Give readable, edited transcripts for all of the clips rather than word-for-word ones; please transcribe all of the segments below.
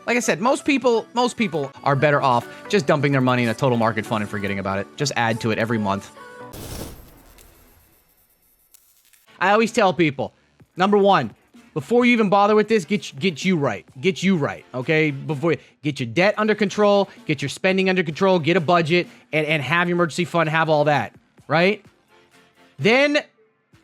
Like I said, most people are better off just dumping their money in a total market fund and forgetting about it. Just add to it every month. I always tell people, number one, before you even bother with this, get you right. Get you right, okay? Before get your debt under control, get your spending under control, get a budget, and have your emergency fund, have all that, right? Then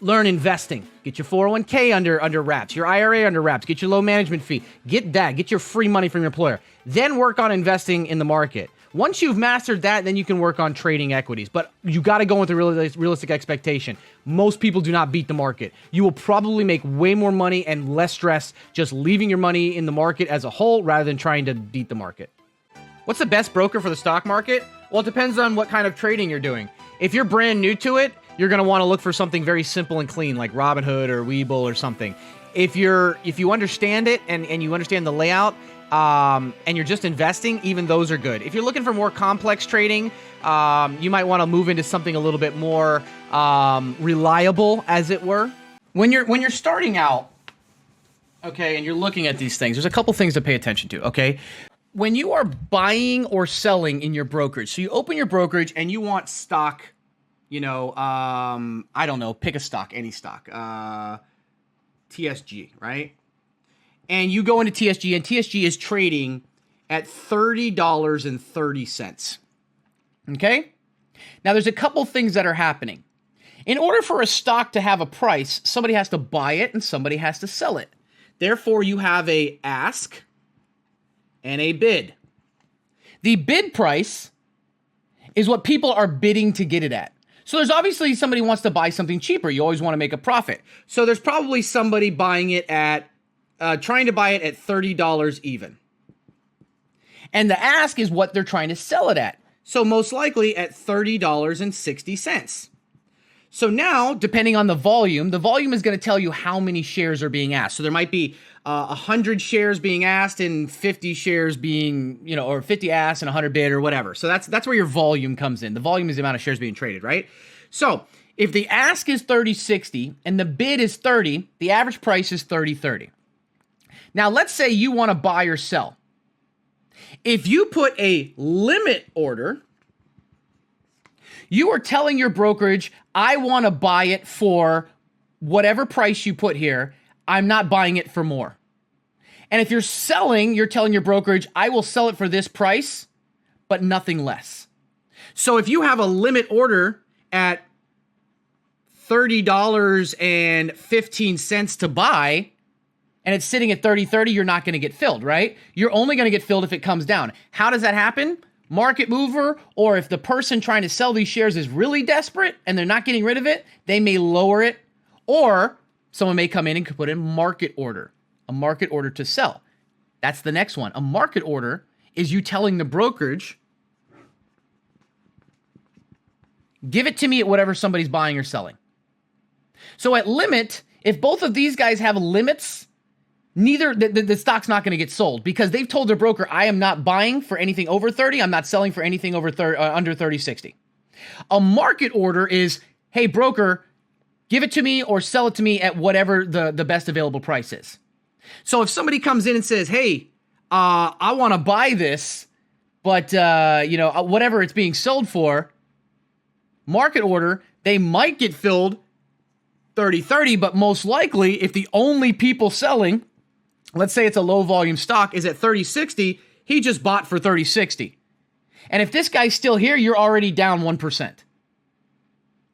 learn investing. Get your 401k under wraps, your IRA under wraps, get your low management fee. Get that. Get your free money from your employer. Then work on investing in the market. Once you've mastered that, then you can work on trading equities. But you got to go with a realistic expectation. Most people do not beat the market. You will probably make way more money and less stress just leaving your money in the market as a whole rather than trying to beat the market. What's the best broker for the stock market? Well, it depends on what kind of trading you're doing. If you're brand new to it, you're going to want to look for something very simple and clean like Robinhood or Webull or something. If you understand it and you understand the layout, and you're just investing, even those are good. If you're looking for more complex trading, you might want to move into something a little bit more reliable, as it were. When you're starting out, okay, and you're looking at these things, there's a couple things to pay attention to, okay? When you are buying or selling in your brokerage, so you open your brokerage and you want stock, I don't know, pick a stock, any stock, TSG, right? And you go into TSG, and TSG is trading at $30.30. Okay? Now, there's a couple things that are happening. In order for a stock to have a price, somebody has to buy it and somebody has to sell it. Therefore, you have a ask and a bid. The bid price is what people are bidding to get it at. So there's obviously somebody wants to buy something cheaper. You always want to make a profit. So there's probably somebody buying it at trying to buy it at $30 even. And the ask is what they're trying to sell it at. So most likely at $30.60. So now, depending on the volume is going to tell you how many shares are being asked. So there might be 100 shares being asked and 50 shares being, or 50 asked and 100 bid or whatever. So that's where your volume comes in. The volume is the amount of shares being traded, right? So if the ask is $30.60 and the bid is $30, the average price is $30.30. Now, let's say you want to buy or sell. If you put a limit order, you are telling your brokerage, I want to buy it for whatever price you put here. I'm not buying it for more. And if you're selling, you're telling your brokerage, I will sell it for this price, but nothing less. So if you have a limit order at $30.15 to buy, and it's sitting at $30.30, you're not going to get filled, right? You're only going to get filled if it comes down. How does that happen? Market mover, or if the person trying to sell these shares is really desperate and they're not getting rid of it, they may lower it, or someone may come in and put in a market order to sell. That's the next one. A market order is you telling the brokerage, give it to me at whatever somebody's buying or selling. So at limit, if both of these guys have limits, neither the stock's not going to get sold because they've told their broker, I am not buying for anything over 30. I'm not selling for anything over under 30.60. A market order is, hey, broker, give it to me or sell it to me at whatever the best available price is. So if somebody comes in and says, hey, I want to buy this, but whatever it's being sold for, market order, they might get filled $30.30, but most likely if the only people selling, let's say it's a low volume stock, is at $30.60, he just bought for $30.60. And if this guy's still here, you're already down 1%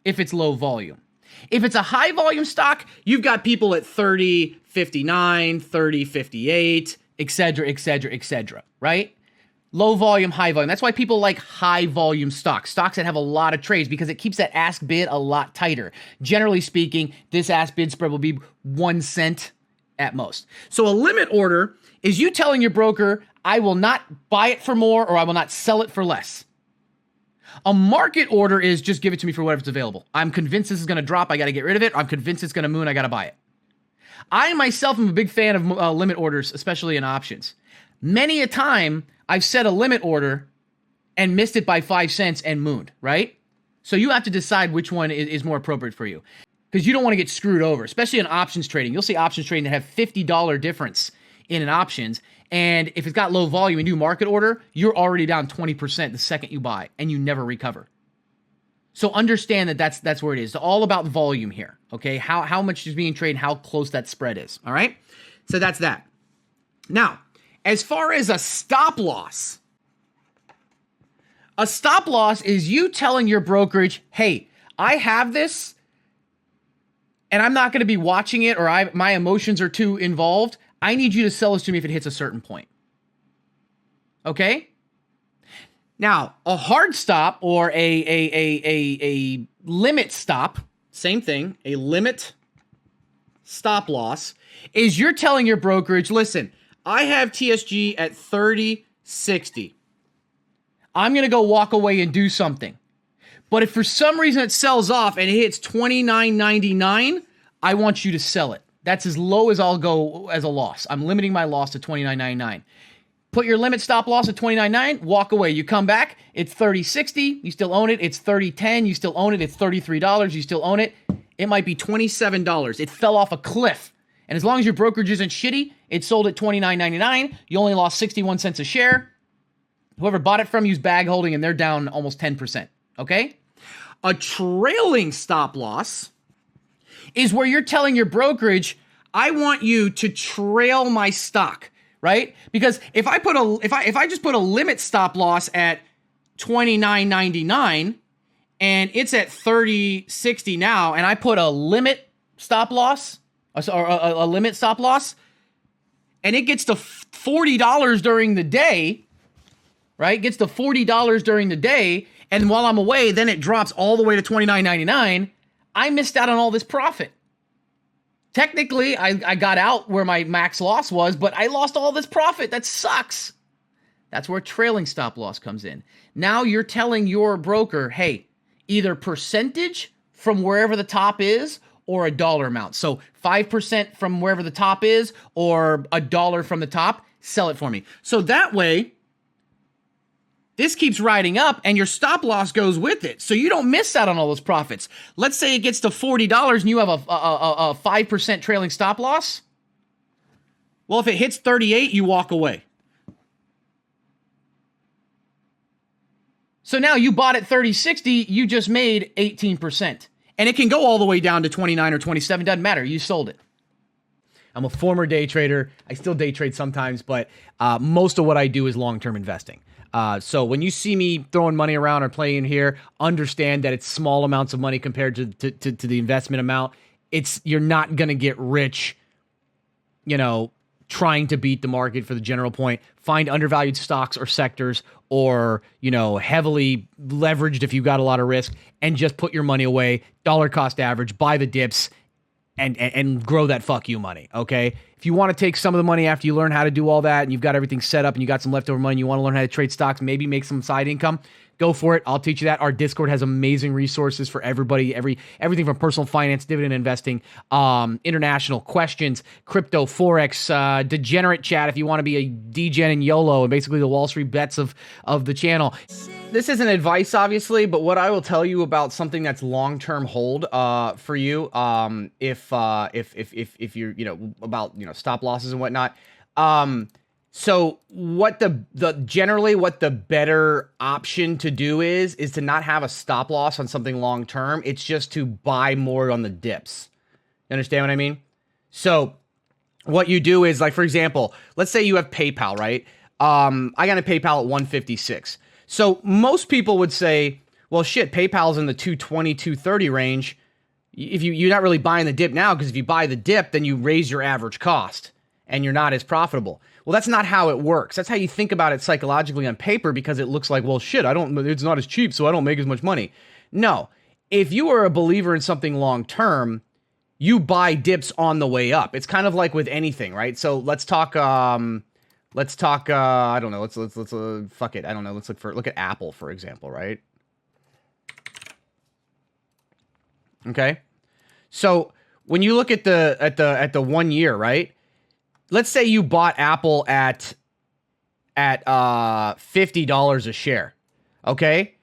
if it's low volume. If it's a high volume stock, you've got people at $30.59, $30.58, etc., right? Low volume, high volume. That's why people like high volume stocks that have a lot of trades, because it keeps that ask bid a lot tighter. Generally speaking, this ask bid spread will be 1 cent at most. So a limit order is you telling your broker, I will not buy it for more or I will not sell it for less. A market order is just give it to me for whatever's available. I'm convinced this is going to drop. I got to get rid of it. I'm convinced it's going to moon. I got to buy it. I myself am a big fan of limit orders, especially in options. Many a time I've set a limit order and missed it by 5 cents and mooned, right? So you have to decide which one is more appropriate for you, because you don't want to get screwed over, especially in options trading. You'll see options trading that have $50 difference in an options, And if it's got low volume and you market order, you're already down 20% the second you buy and you never recover. So understand that that's where it is. It's all about volume here, okay? How much is being traded, how close that spread is, all right? So that's that. Now, as far as a stop loss is you telling your brokerage, hey, I have this and I'm not going to be watching it or my emotions are too involved. I need you to sell this to me if it hits a certain point. Okay? Now, a hard stop or a limit stop, same thing, a limit stop loss, is you're telling your brokerage, listen, I have TSG at 30.60. I'm going to go walk away and do something. But if for some reason it sells off and it hits 29.99, I want you to sell it. That's as low as I'll go as a loss. I'm limiting my loss to 29.99. Put your limit stop loss at 29.9, walk away. You come back, it's 30.60, you still own it. It's 30.10, you still own it. It's $33, you still own it. It might be $27. It fell off a cliff. And as long as your brokerage isn't shitty, it sold at $29.99. You only lost 61 cents a share. Whoever bought it from you is bag holding and they're down almost 10%. Okay? A trailing stop loss is where you're telling your brokerage, I want you to trail my stock. Right? Because if I just put a limit stop loss at $29.99 and it's at $30.60 now, and I put a limit stop loss or a limit stop loss, and it gets to $40 during the day, right? Gets to $40 during the day, and while I'm away, then it drops all the way to $29.99. I missed out on all this profit. Technically, I got out where my max loss was, but I lost all this profit. That sucks. That's where trailing stop loss comes in. Now you're telling your broker, hey, either percentage from wherever the top is or a dollar amount. So 5% from wherever the top is or $1 from the top, sell it for me. So that way, this keeps riding up and your stop loss goes with it. So you don't miss out on all those profits. Let's say it gets to $40 and you have a 5% trailing stop loss. Well, if it hits 38, you walk away. So now you bought at 30.60, you just made 18%. And it can go all the way down to 29 or 27, doesn't matter. You sold it. I'm a former day trader. I still day trade sometimes, but most of what I do is long-term investing. So when you see me throwing money around or playing here, understand that it's small amounts of money compared to the investment amount. You're not going to get rich, trying to beat the market for the general point. Find undervalued stocks or sectors or, heavily leveraged if you've got a lot of risk and just put your money away, dollar cost average, buy the dips and grow that fuck you money, okay? If you want to take some of the money after you learn how to do all that and you've got everything set up and you got some leftover money and you want to learn how to trade stocks, maybe make some side income, go for it. I'll teach you that. Our Discord has amazing resources for everybody, everything from personal finance, dividend investing, international questions, crypto, forex, degenerate chat if you want to be a degen and YOLO and basically the Wall Street bets of the channel. This isn't advice, obviously, but what I will tell you about something that's long-term hold for you, if you're about stop losses and whatnot. So what generally what the better option to do is to not have a stop loss on something long-term. It's just to buy more on the dips. You understand what I mean? So what you do is, like, for example, let's say you have PayPal, right? I got a PayPal at 156. So most people would say, well, shit, PayPal's in the 220, 230 range. If you're not really buying the dip now, because if you buy the dip, then you raise your average cost and you're not as profitable. Well, that's not how it works. That's how you think about it psychologically on paper, because it looks like, well, shit, it's not as cheap, so I don't make as much money. No, if you are a believer in something long term, you buy dips on the way up. It's kind of like with anything, right? So let's talk. I don't know. Let's fuck it. I don't know. Let's look at Apple, for example, right? Okay. So when you look at the 1 year, right? Let's say you bought Apple at $50 a share, okay?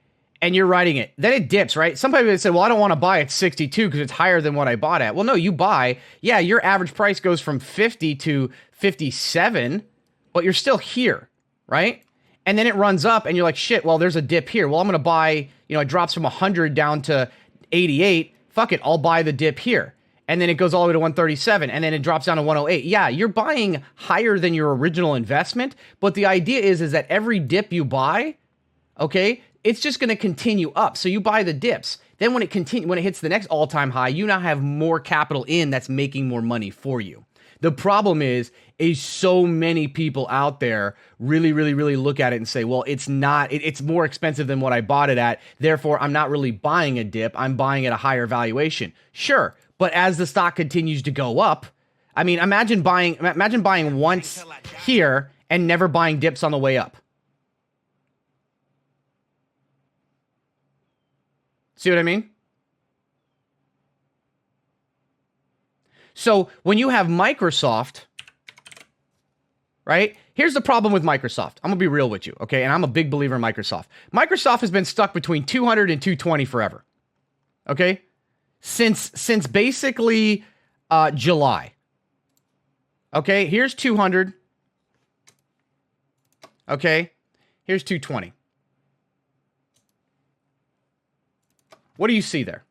And you're writing it. Then it dips, right? Some people say, well, I don't want to buy at 62 because it's higher than what I bought at. Well, no, you buy. Yeah, your average price goes from 50 to 57, but you're still here, right? And then it runs up and you're like, shit, well, there's a dip here. Well, I'm going to buy, you know, it drops from 100 down to 88. Fuck it, I'll buy the dip here. And then it goes all the way to 137 and then it drops down to 108. Yeah, you're buying higher than your original investment, but the idea is that every dip you buy, okay, it's just going to continue up. So you buy the dips. Then when it hits the next all-time high, you now have more capital in that's making more money for you. The problem is so many people out there really look at it and say, well, it's not, it's more expensive than what I bought it at. Therefore, I'm not really buying a dip. I'm buying at a higher valuation. Sure. But as the stock continues to go up, I mean, imagine buying once here and never buying dips on the way up. See what I mean? So when you have Microsoft, right? Here's the problem with Microsoft. I'm going to be real with you, okay? And I'm a big believer in Microsoft. Microsoft has been stuck between 200 and 220 forever, okay? Since basically July. Okay, here's 200. Okay, here's 220. What do you see there?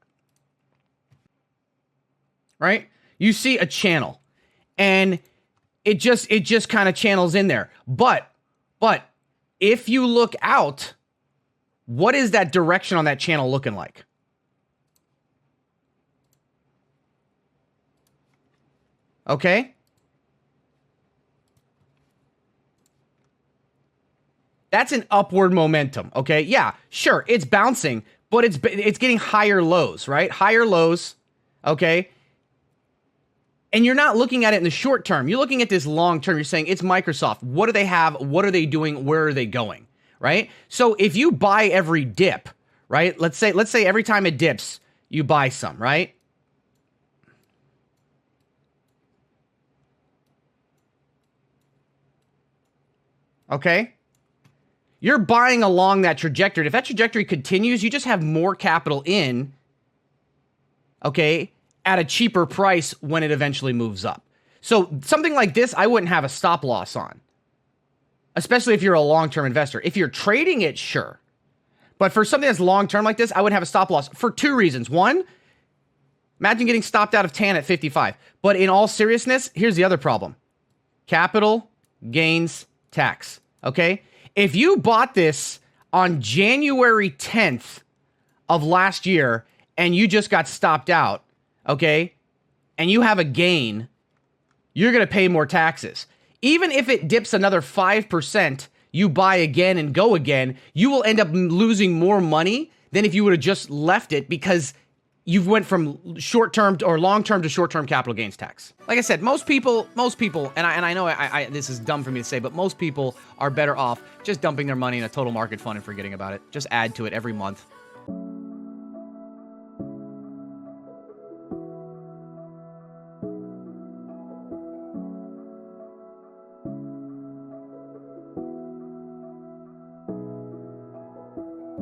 Right? You see a channel, and it just kind of channels in there. But if you look out, what is that direction on that channel looking like? Okay? That's an upward momentum, okay? Yeah, sure, it's bouncing, but it's getting higher lows, right? Higher lows, okay? And you're not looking at it in the short term. You're looking at this long term. You're saying, it's Microsoft. What do they have? What are they doing? Where are they going, right? So if you buy every dip, right? Let's say every time it dips, you buy some, right? Okay? You're buying along that trajectory. If that trajectory continues, you just have more capital in, okay, at a cheaper price when it eventually moves up. So something like this, I wouldn't have a stop loss on, especially if you're a long-term investor. If you're trading it, sure. But for something that's long-term like this, I would have a stop loss for two reasons. One, imagine getting stopped out of TAN at 55. But in all seriousness, here's the other problem. Capital gains tax, okay? If you bought this on January 10th of last year and you just got stopped out, okay, and you have a gain, you're going to pay more taxes. Even if it dips another 5%, you buy again and go again, you will end up losing more money than if you would have just left it because you've went from short-term or long-term to short-term capital gains tax. Like I said, most people, and I know this is dumb for me to say, but most people are better off just dumping their money in a total market fund and forgetting about it. Just add to it every month.